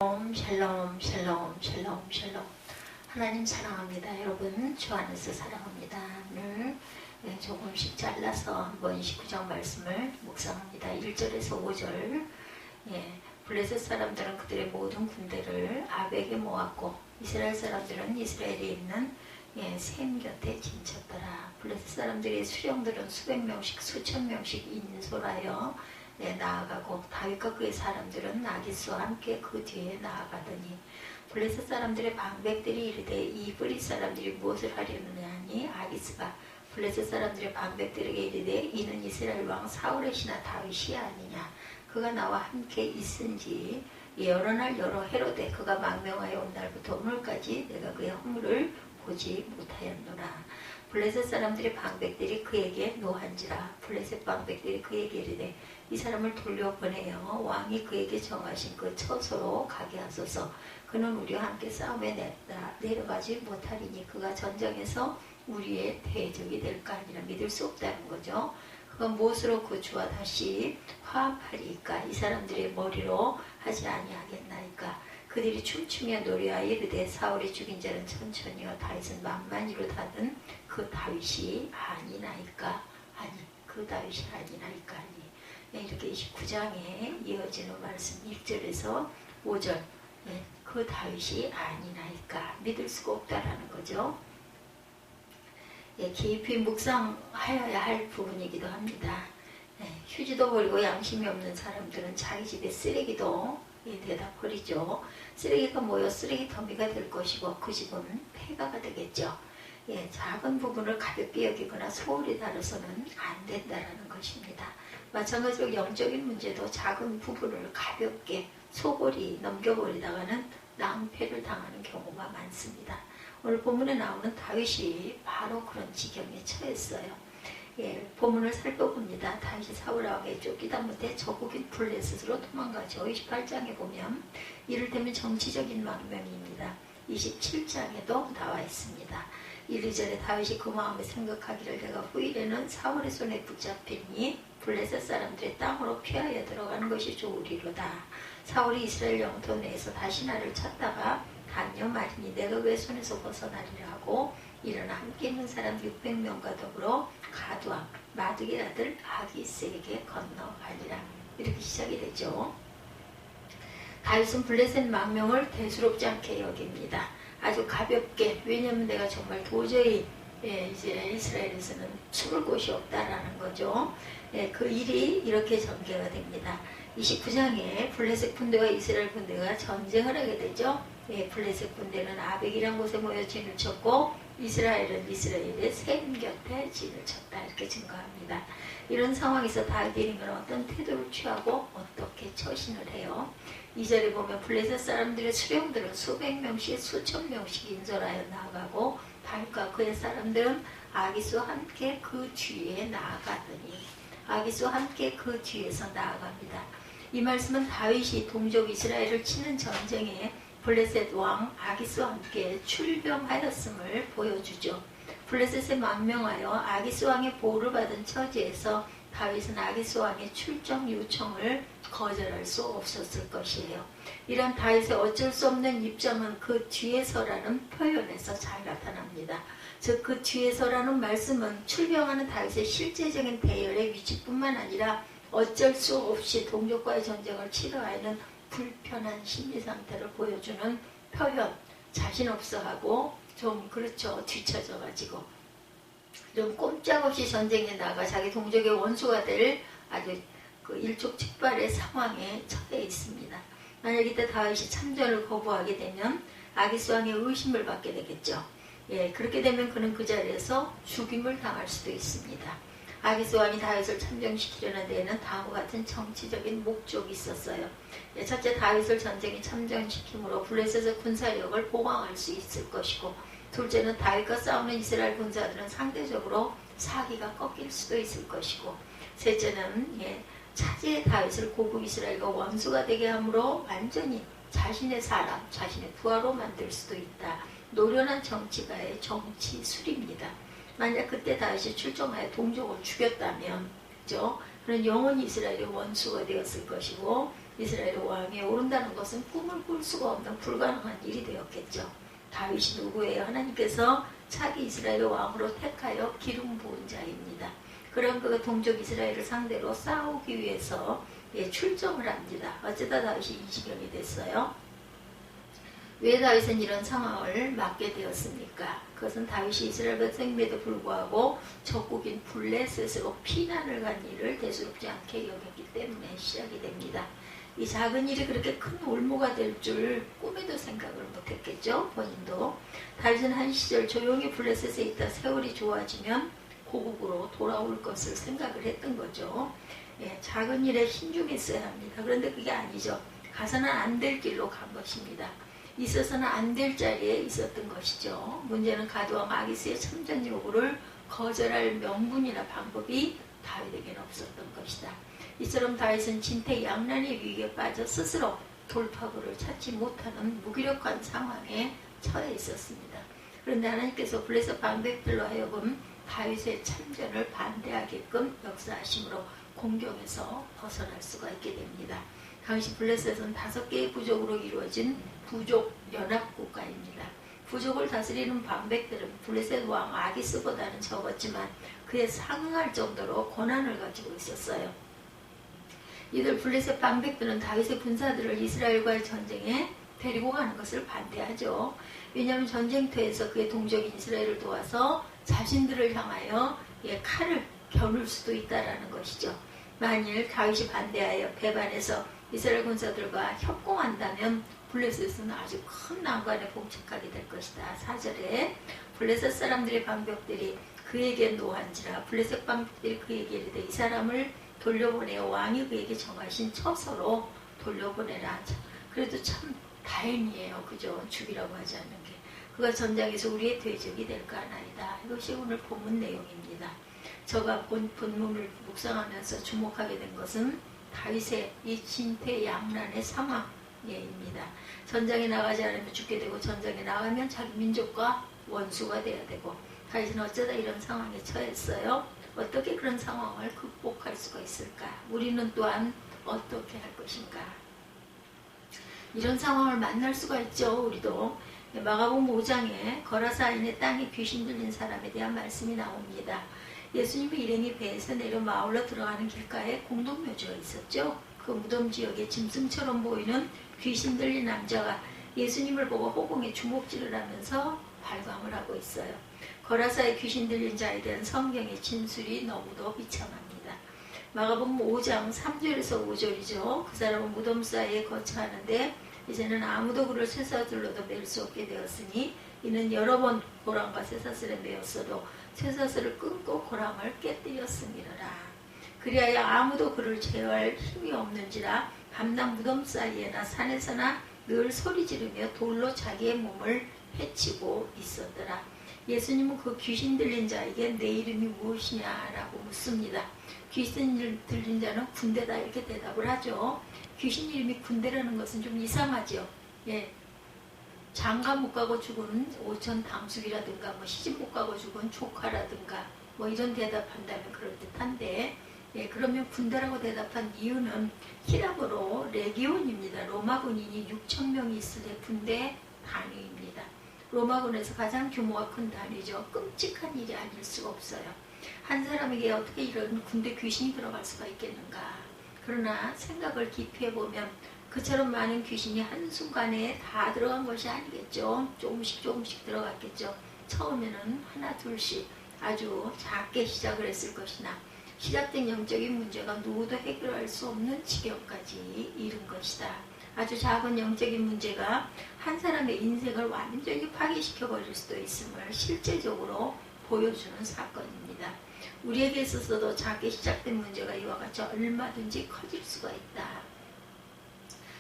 샬롬 샬롬 샬롬 샬롬. 하나님 사랑합니다. 여러분 주 안에서 사랑합니다. 오늘 조금씩 잘라서 한번 29장 말씀을 묵상합니다. 1절에서 5절. 블레셋 사람들은 그들의 모든 군대를 아벡에 모았고 이스라엘 사람들은 이스라엘에 있는 셈 곁에 진쳤더라. 블레셋 사람들의 수령들은 수백 명씩 수천 명씩 인솔하여 나아가고 다윗과 그의 사람들은 아기스와 함께 그 뒤에 나아가더니 블레셋 사람들의 방백들이 이르되 이 브릿 사람들이 무엇을 하려느냐 하니 아기스가 블레셋 사람들의 방백들에게 이르되 이는 이스라엘 왕 사울의 신하 다윗이 아니냐. 그가 나와 함께 있은지 여러 날 여러 해로되 그가 망명하여 온 날부터 오늘까지 내가 그의 허물을 보지 못하였노라. 블레셋 사람들의 방백들이 그에게 노한지라. 블레셋 방백들이 그에게 이르되 이 사람을 돌려보내어 왕이 그에게 정하신 그 처소로 가게 하소서. 그는 우리와 함께 싸움에 내려가지 못하리니 그가 전쟁에서 우리의 대적이 될까 아니라 믿을 수 없다는 거죠. 그가 무엇으로 그 주와 다시 화합하리까? 이 사람들의 머리로 하지 아니하겠나이까? 그들이 춤추며 노래하여 이르되 사울이 죽인 자는 천천히요 다윗은 만만히로 다든 그 다윗이 아니나이까? 아니 그 다윗이 아니나이까? 아니. 이렇게 29장에 이어지는 말씀 1절에서 5절. 그 다윗이 아니나이까? 믿을 수가 없다라는 거죠. 깊이 묵상하여야 할 부분이기도 합니다. 휴지도 버리고 양심이 없는 사람들은 자기 집에 쓰레기도 대다 버리죠. 쓰레기가 모여 쓰레기 더미가 될 것이고 그 집은 폐가가 되겠죠. 작은 부분을 가볍게 여기거나 소홀히 다뤄서는 안 된다는 것입니다. 마찬가지로 영적인 문제도 작은 부분을 가볍게 소홀히 넘겨버리다가는 낭패를 당하는 경우가 많습니다. 오늘 본문에 나오는 다윗이 바로 그런 지경에 처했어요. 본문을 살펴봅니다. 다윗이 사울 왕에게 쫓기다 못해 저국인 블레셋으로 도망가죠. 28장에 보면 이를테면 정치적인 망명입니다. 27장에도 나와 있습니다. 1, 2절에 다윗이 그 마음에 생각하기를 내가 후일에는 사울의 손에 붙잡히니 블레셋 사람들의 땅으로 피하여 들어가는 것이 좋으리로다. 사울이 이스라엘 영토 내에서 다시 나를 찾다가 다녀 말이니 내가 왜 손에서 벗어나리라 하고 일어나 함께 있는 사람 600명과 더불어 가두왕 마두의 아들 아기스에게 건너가니라. 이렇게 시작이 되죠. 다윗은 블레셋 망명을 대수롭지 않게 여깁니다. 아주 가볍게. 왜냐하면 내가 정말 도저히 이제 이스라엘에서는 숨을 곳이 없다라는 거죠. 그 일이 이렇게 전개가 됩니다. 29장에 블레셋 군대와 이스라엘 군대가 전쟁을 하게 되죠. 블레셋 군대는 아벡이라는 곳에 모여 진을 쳤고 이스라엘은 이스라엘의 셈 곁에 진을 쳤다. 이렇게 증거합니다. 이런 상황에서 다윗이 어떤 태도를 취하고 어떻게 처신을 해요? 2절에 보면 블레셋 사람들의 수령들은 수백 명씩 수천 명씩 인솔하여 나아가고 다윗과 그의 사람들은 아기스와 함께 그 뒤에 나아가더니 아기스와 함께 그 뒤에서 나아갑니다. 이 말씀은 다윗이 동족 이스라엘을 치는 전쟁에 블레셋 왕 아기스와 함께 출병하였음을 보여주죠. 블레셋에 망명하여 아기스 왕의 보호를 받은 처지에서 다윗은 아기스 왕의 출정 요청을 거절할 수 없었을 것이에요. 이런 다윗의 어쩔 수 없는 입장은 그 뒤에서라는 표현에서 잘 나타납니다. 즉 그 뒤에서라는 말씀은 출병하는 다윗의 실제적인 대열의 위치뿐만 아니라 어쩔 수 없이 동족과의 전쟁을 치러하는 불편한 심리 상태를 보여주는 표현. 자신 없어하고 좀 그렇죠. 뒤처져가지고 좀 꼼짝없이 전쟁에 나가 자기 동족의 원수가 될 아주 그 일촉즉발의 상황에 처해 있습니다. 만약 이때 다윗이 참전을 거부하게 되면 아기스 왕의 의심을 받게 되겠죠. 그렇게 되면 그는 그 자리에서 죽임을 당할 수도 있습니다. 아기스 왕이 다윗을 참전시키려는 데에는 다음과 같은 정치적인 목적이 있었어요. 첫째, 다윗을 전쟁에 참전시킴으로 블레셋의 군사력을 보강할 수 있을 것이고, 둘째는 다윗과 싸우는 이스라엘 군사들은 상대적으로 사기가 꺾일 수도 있을 것이고, 셋째는 차지의 다윗을 고국 이스라엘과 원수가 되게 함으로 완전히 자신의 사람, 자신의 부하로 만들 수도 있다. 노련한 정치가의 정치술입니다. 만약 그때 다윗이 출정하여 동족을 죽였다면, 그죠? 그는 영원히 이스라엘의 원수가 되었을 것이고, 이스라엘의 왕에 오른다는 것은 꿈을 꿀 수가 없는 불가능한 일이 되었겠죠. 다윗이 누구예요? 하나님께서 차기 이스라엘의 왕으로 택하여 기름 부은 자입니다. 그런 그가 동족 이스라엘을 상대로 싸우기 위해서 출정을 합니다. 어쩌다 다윗이 이 지경이 됐어요? 왜 다윗은 이런 상황을 맞게 되었습니까? 그것은 다윗이 이스라엘 백성임에도 불구하고 적국인 블레셋으로 피난을 간 일을 대수롭지 않게 여겼기 때문에 시작이 됩니다. 이 작은 일이 그렇게 큰 올무가 될 줄 꿈에도 생각을 못했겠죠. 본인도. 다윗은 한 시절 조용히 블레셋에 있다 세월이 좋아지면 고국으로 돌아올 것을 생각을 했던 거죠. 작은 일에 신중했어야 합니다. 그런데 그게 아니죠. 가서는 안 될 길로 간 것입니다. 있어서는 안 될 자리에 있었던 것이죠. 문제는 가드왕 아기스의 참전 요구를 거절할 명분이나 방법이 다윗에게는 없었던 것이다. 이처럼 다윗은 진퇴양난의 위기에 빠져 스스로 돌파구를 찾지 못하는 무기력한 상황에 처해 있었습니다. 그런데 하나님께서 블레셋 방백들로 하여금 다윗의 참전을 반대하게끔 역사하심으로 공경에서 벗어날 수가 있게 됩니다. 당시 블레셋은 5개의 부족으로 이루어진 부족 연합국가입니다. 부족을 다스리는 방백들은 블레셋 왕 아기스보다는 적었지만 그에 상응할 정도로 권한을 가지고 있었어요. 이들 블레셋 방백들은 다윗의 군사들을 이스라엘과의 전쟁에 데리고 가는 것을 반대하죠. 왜냐하면 전쟁터에서 그의 동족인 이스라엘을 도와서 자신들을 향하여 칼을 겨눌 수도 있다라는 것이죠. 만일 다윗이 반대하여 배반해서 이스라엘 군사들과 협공한다면 블레셋은 아주 큰 난관에 봉착하게 될 것이다. 4절에 블레셋 사람들의 방벽들이 그에게 노한지라 블레셋 방벽들이 그에게 이르되 이 사람을 돌려보내어 왕이 그에게 정하신 처소로 돌려보내라. 그래도 참 다행이에요. 그죠? 죽이라고 하지 않는 게. 그가 전장에서 우리의 대적이 될까 하나이다. 이것이 오늘 본문 내용입니다. 제가 본문을 묵상하면서 주목하게 된 것은 다윗의 이 진퇴양난의 상황입니다. 전장에 나가지 않으면 죽게 되고 전장에 나가면 자기 민족과 원수가 돼야 되고 다윗은 어쩌다 이런 상황에 처했어요. 어떻게 그런 상황을 극복할 수가 있을까? 우리는 또한 어떻게 할 것인가? 이런 상황을 만날 수가 있죠. 우리도. 마가복음 5장에 거라사인의 땅에 귀신 들린 사람에 대한 말씀이 나옵니다. 예수님의 일행이 배에서 내려 마을로 들어가는 길가에 공동묘지가 있었죠. 그 무덤 지역에 짐승처럼 보이는 귀신 들린 남자가 예수님을 보고 호공에 주먹질을 하면서 발광을 하고 있어요. 거라사의 귀신 들린 자에 대한 성경의 진술이 너무도 비참합니다. 마가복음 5장 3절에서 5절이죠. 그 사람은 무덤 사이에 거처하는데 이제는 아무도 그를 쇠사슬로도 맬 수 없게 되었으니 이는 여러 번 고랑과 쇠사슬에 매었어도 쇠사슬을 끊고 고랑을 깨뜨렸음이라. 그리하여 아무도 그를 제어할 힘이 없는지라 밤낮 무덤 사이에나 산에서나 늘 소리 지르며 돌로 자기의 몸을 해치고 있었더라. 예수님은 그 귀신 들린 자에게 내 이름이 무엇이냐라고 묻습니다. 귀신 들린 자는 군대다 이렇게 대답을 하죠. 귀신 이름이 군대라는 것은 좀 이상하죠. 장가 못 가고 죽은 오천 당숙이라든가 시집 못 가고 죽은 조카라든가 이런 대답한다면 그럴듯한데 그러면 군대라고 대답한 이유는 히라보로 레기온입니다. 로마 군인이 6,000명이 있을 때 군대 단위입니다. 로마군에서 가장 규모가 큰 단위죠. 끔찍한 일이 아닐 수가 없어요. 한 사람에게 어떻게 이런 군대 귀신이 들어갈 수가 있겠는가. 그러나 생각을 깊이 해보면 그처럼 많은 귀신이 한순간에 다 들어간 것이 아니겠죠. 조금씩 들어갔겠죠. 처음에는 하나 둘씩 아주 작게 시작을 했을 것이나 시작된 영적인 문제가 누구도 해결할 수 없는 지경까지 이른 것이다. 아주 작은 영적인 문제가 한 사람의 인생을 완전히 파괴시켜버릴 수도 있음을 실제적으로 보여주는 사건입니다. 우리에게 있어서도 작게 시작된 문제가 이와 같이 얼마든지 커질 수가 있다.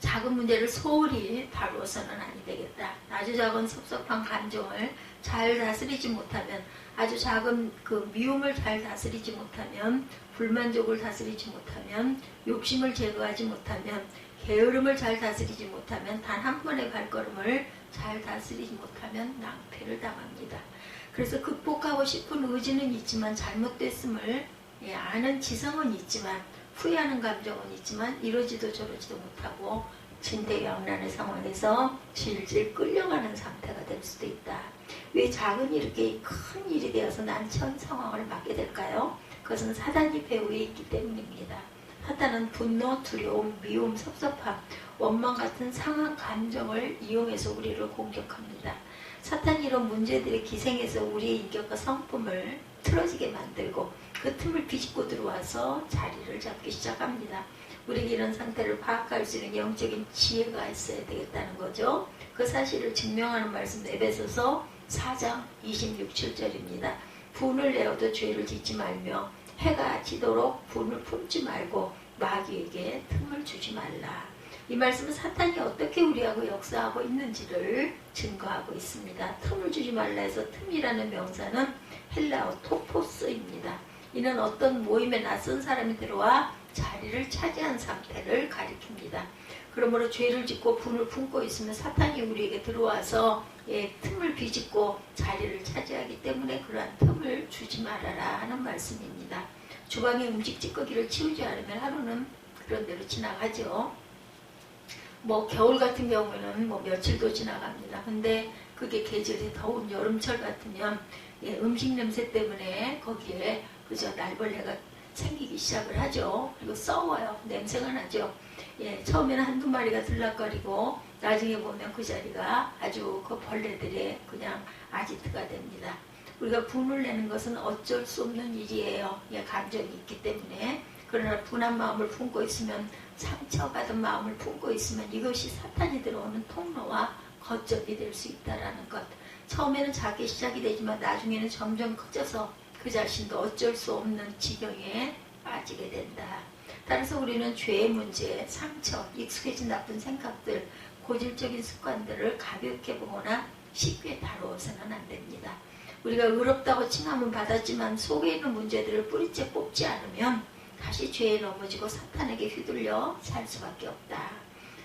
작은 문제를 소홀히 다루어서는 아니 되겠다. 아주 작은 섭섭한 감정을 잘 다스리지 못하면, 아주 작은 그 미움을 잘 다스리지 못하면, 불만족을 다스리지 못하면, 욕심을 제거하지 못하면, 게으름을 잘 다스리지 못하면, 단 한 번의 발걸음을 잘 다스리지 못하면 낭패를 당합니다. 그래서 극복하고 싶은 의지는 있지만 잘못됐음을 아는 지성은 있지만 후회하는 감정은 있지만 이러지도 저러지도 못하고 진퇴양난의 상황에서 질질 끌려가는 상태가 될 수도 있다. 왜 작은 이렇게 큰 일이 되어서 난처한 상황을 맞게 될까요? 그것은 사단이 배후에 있기 때문입니다. 사단은 분노, 두려움, 미움, 섭섭함, 원망 같은 상한 감정을 이용해서 우리를 공격합니다. 사탄이 이런 문제들에 기생해서 우리의 인격과 성품을 틀어지게 만들고 그 틈을 비집고 들어와서 자리를 잡기 시작합니다. 우리에게 이런 상태를 파악할 수 있는 영적인 지혜가 있어야 되겠다는 거죠. 그 사실을 증명하는 말씀 에베소서 4장 26, 7절입니다. 분을 내어도 죄를 짓지 말며 해가 지도록 분을 품지 말고 마귀에게 틈을 주지 말라. 이 말씀은 사탄이 어떻게 우리하고 역사하고 있는지를 증거하고 있습니다. 틈을 주지 말라 해서 틈이라는 명사는 헬라어 토포스입니다. 이는 어떤 모임에 낯선 사람이 들어와 자리를 차지한 상태를 가리킵니다. 그러므로 죄를 짓고 분을 품고 있으면 사탄이 우리에게 들어와서 틈을 비집고 자리를 차지하기 때문에 그러한 틈을 주지 말아라 하는 말씀입니다. 주방의 음식 찌꺼기를 치우지 않으면 하루는 그런 대로 지나가죠. 겨울 같은 경우에는 며칠도 지나갑니다. 근데 그게 계절이 더운 여름철 같으면 음식 냄새 때문에 거기에 그저 날벌레가 생기기 시작을 하죠. 그리고 썩어요. 냄새가 나죠. 처음에는 한두 마리가 들락거리고 나중에 보면 그 자리가 아주 그 벌레들의 그냥 아지트가 됩니다. 우리가 분을 내는 것은 어쩔 수 없는 일이에요. 감정이 있기 때문에. 그러나 분한 마음을 품고 있으면, 상처받은 마음을 품고 있으면 이것이 사탄이 들어오는 통로와 거점이 될 수 있다는 것. 처음에는 작게 시작이 되지만 나중에는 점점 커져서 그 자신도 어쩔 수 없는 지경에 빠지게 된다. 따라서 우리는 죄의 문제, 상처, 익숙해진 나쁜 생각들, 고질적인 습관들을 가볍게 보거나 쉽게 다루어서는 안 됩니다. 우리가 의롭다고 칭함은 받았지만 속에 있는 문제들을 뿌리째 뽑지 않으면 다시 죄에 넘어지고 사탄에게 휘둘려 살 수밖에 없다.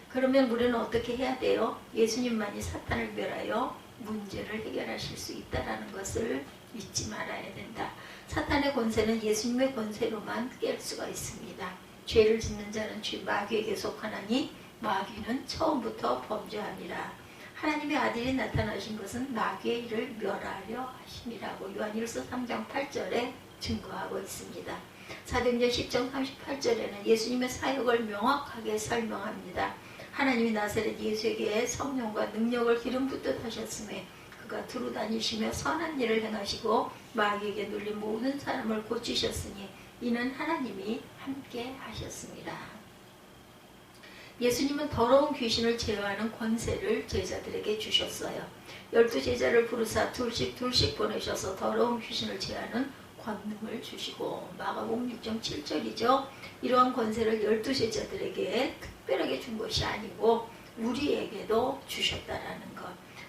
그러면 우리는 어떻게 해야 돼요? 예수님만이 사탄을 멸하여 문제를 해결하실 수 있다는 것을 잊지 말아야 된다. 사탄의 권세는 예수님의 권세로만 깰 수가 있습니다. 죄를 짓는 자는 마귀에게 속하나니 마귀는 처음부터 범죄함이라. 하나님의 아들이 나타나신 것은 마귀의 일을 멸하려 하심이라고 요한일서 3장 8절에 증거하고 있습니다. 사도행전 10장 38절에는 예수님의 사역을 명확하게 설명합니다. 하나님이 나사렛 예수에게 성령과 능력을 기름 붓듯 하셨음에 그가 두루 다니시며 선한 일을 행하시고 마귀에게 눌린 모든 사람을 고치셨으니 이는 하나님이 함께 하셨습니다. 예수님은 더러운 귀신을 제어하는 권세를 제자들에게 주셨어요. 12제자를 부르사 둘씩 보내셔서 더러운 귀신을 제어하는 권능을 주시고, 마가복음 6장 7절이죠. 이러한 권세를 12제자들에게 특별하게 준 것이 아니고 우리에게도 주셨다라는 것.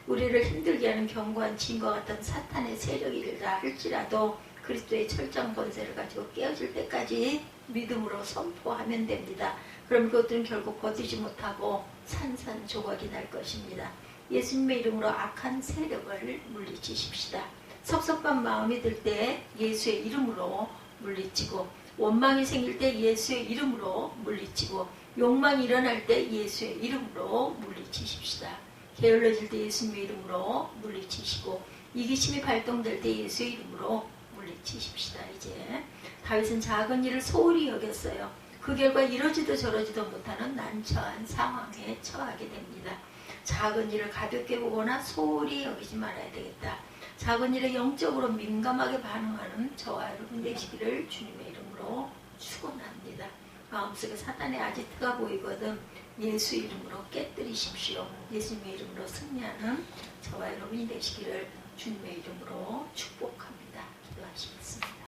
우리를 힘들게 하는 견고한 짐과 같은 사탄의 세력이라 할지라도 그리스도의 철저한 권세를 가지고 깨어질 때까지 믿음으로 선포하면 됩니다. 그럼 그것들은 결국 버티지 못하고 산산조각이 날 것입니다. 예수님의 이름으로 악한 세력을 물리치십시다. 섭섭한 마음이 들 때 예수의 이름으로 물리치고, 원망이 생길 때 예수의 이름으로 물리치고, 욕망이 일어날 때 예수의 이름으로 물리치십시다. 게을러질 때 예수님의 이름으로 물리치시고, 이기심이 발동될 때 예수의 이름으로 물리치십시다. 이제 다윗은 작은 일을 소홀히 여겼어요. 그 결과 이러지도 저러지도 못하는 난처한 상황에 처하게 됩니다. 작은 일을 가볍게 보거나 소홀히 여기지 말아야 되겠다. 작은 일에 영적으로 민감하게 반응하는 저와 여러분 되시기를 주님의 이름으로 축원합니다. 마음속에 사탄의 아지트가 보이거든 예수 이름으로 깨뜨리십시오. 예수님의 이름으로 승리하는 저와 여러분이 되시기를 주님의 이름으로 축복합니다. 기도하시겠습니다.